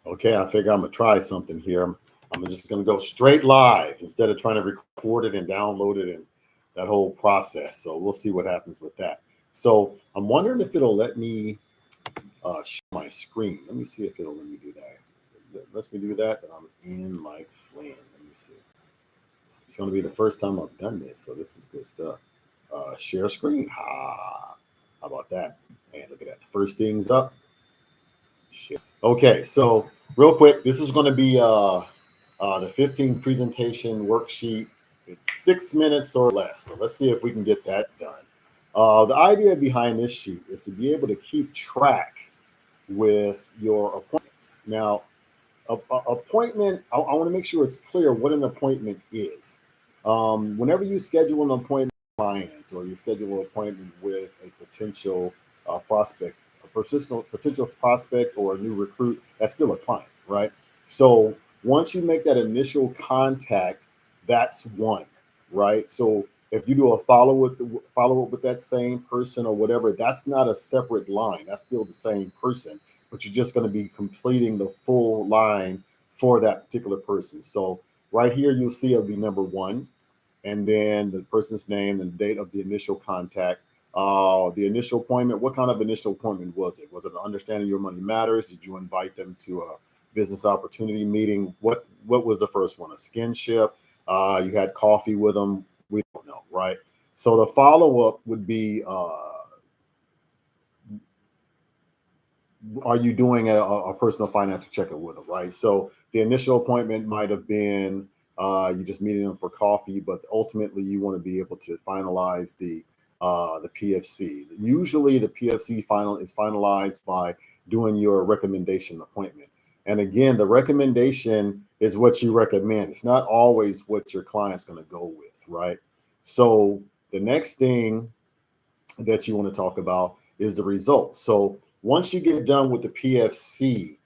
Okay, I figure I'm gonna try something here. I'm just gonna go straight live instead of trying to record it and download it and that whole process. So we'll see what happens with that. So I'm wondering if it'll let me share my screen. Let me see if it'll let me do that. If it lets me do that, then I'm in like Flynn. Let me see. It's gonna be the first time I've done this, so this is good stuff. Share screen. How about that? And look at that. The first thing's up. Okay, so real quick, this is going to be the 15 presentation worksheet. It's 6 minutes or less. So let's see if we can get that done. The idea behind this sheet is to be able to keep track with your appointments. Now, appointment, I want to make sure it's clear what an appointment is. Whenever you schedule an appointment with a client or you schedule an appointment with a potential prospect, a potential prospect or a new recruit, that's still a client, right? So once you make that initial contact, that's one, right? So if you do a follow up with that same person or whatever, that's not a separate line. That's still the same person, but you're just going to be completing the full line for that particular person. So right here, you'll see it'll be number one, and then the person's name and date of the initial contact. The initial appointment. What kind of initial appointment was it? Was it an understanding your money matters? Did you invite them to a business opportunity meeting? What was the first one? A skinship? You had coffee with them? We don't know, right? So the follow up would be are you doing a personal financial checkup with them, right? So the initial appointment might have been you just meeting them for coffee, but ultimately you want to be able to finalize the PFC. Usually the PFC final is finalized by doing your recommendation appointment. And again, the recommendation is what you recommend. It's not always what your client's going to go with, right? So the next thing that you want to talk about is the results. So once you get done with the PFC,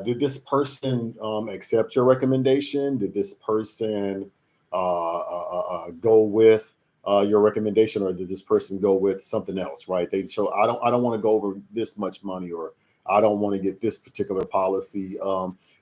did this person accept your recommendation? Did this person go with your recommendation, or did this person go with something else? Right? They show I don't want to go over this much money, or I don't want to get this particular policy.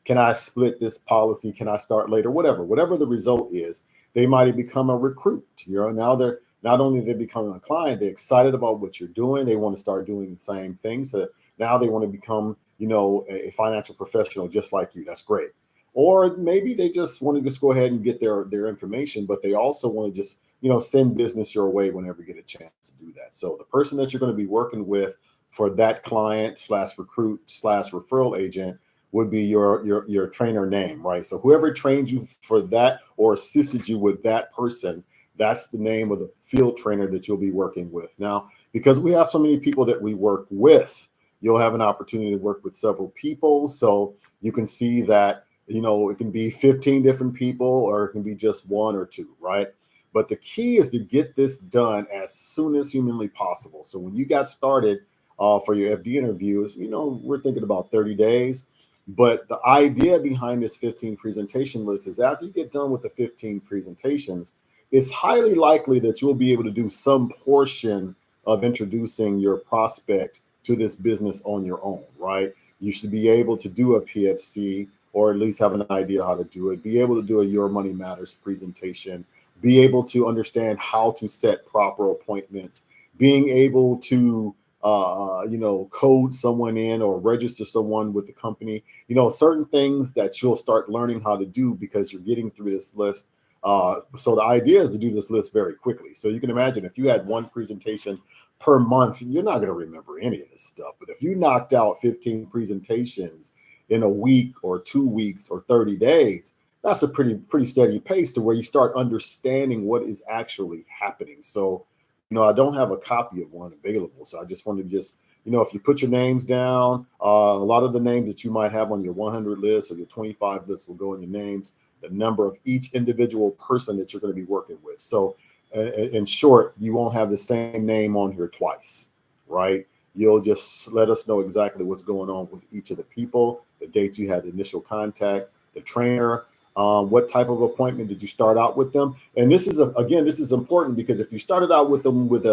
Can I split this policy? Can I start later? Whatever the result is, they might have become a recruit. Now they're not only they becoming a client, they're excited about what you're doing. They want to start doing the same things. So now they want to become, a financial professional just like you. That's great. Or maybe they just want to just go ahead and get their information, but they also want to just, send business your way whenever you get a chance to do that. So the person that you're going to be working with for that client slash recruit slash referral agent would be your trainer name, right? So whoever trained you for that or assisted you with that person, that's the name of the field trainer that you'll be working with. Now, because we have so many people that we work with, you'll have an opportunity to work with several people. So you can see that, it can be 15 different people or it can be just one or two, right? But the key is to get this done as soon as humanly possible. So when you got started for your FD interviews, we're thinking about 30 days. But the idea behind this 15 presentation list is after you get done with the 15 presentations, it's highly likely that you'll be able to do some portion of introducing your prospect to this business on your own, right? You should be able to do a PFC or at least have an idea how to do it, be able to do a Your Money Matters presentation, be able to understand how to set proper appointments, being able to code someone in or register someone with the company, certain things that you'll start learning how to do because you're getting through this list. So the idea is to do this list very quickly. So you can imagine if you had one presentation per month, you're not going to remember any of this stuff. But if you knocked out 15 presentations in a week or 2 weeks or 30 days, that's a pretty steady pace to where you start understanding what is actually happening. So, I don't have a copy of one available. So I just wanted to if you put your names down, a lot of the names that you might have on your 100 list or your 25 list will go in your names, the number of each individual person that you're going to be working with. So in short, you won't have the same name on here twice, right? You'll just let us know exactly what's going on with each of the people, the dates you had initial contact, the trainer, what type of appointment did you start out with them? And this is this is important because if you started out with them with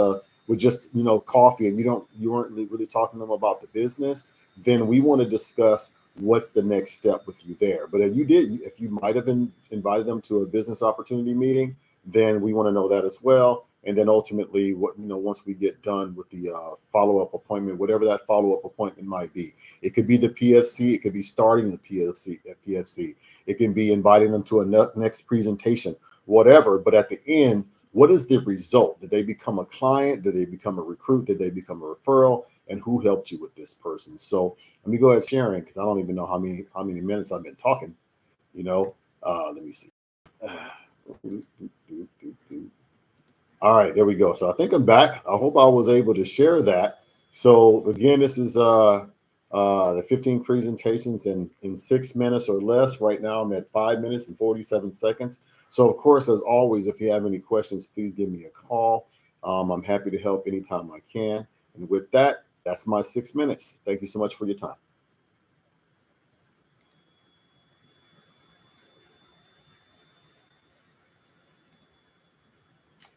just coffee and you weren't really talking to them about the business, then we want to discuss what's the next step with you there. But if you might have been invited them to a business opportunity meeting, then we want to know that as well. And then ultimately, once we get done with the follow-up appointment, whatever that follow-up appointment might be, it could be the PFC, it could be starting the PFC, it can be inviting them to a next presentation, whatever. But at the end, what is the result? Did they become a client? Did they become a recruit? Did they become a referral? And who helped you with this person? So let me go ahead, sharing, because I don't even know how many minutes I've been talking. Let me see. All right, there we go. So I think I'm back. I hope I was able to share that. So again, this is the 15 presentations in 6 minutes or less. Right now, I'm at 5 minutes and 47 seconds. So of course, as always, if you have any questions, please give me a call. I'm happy to help anytime I can. And with that, that's my 6 minutes. Thank you so much for your time.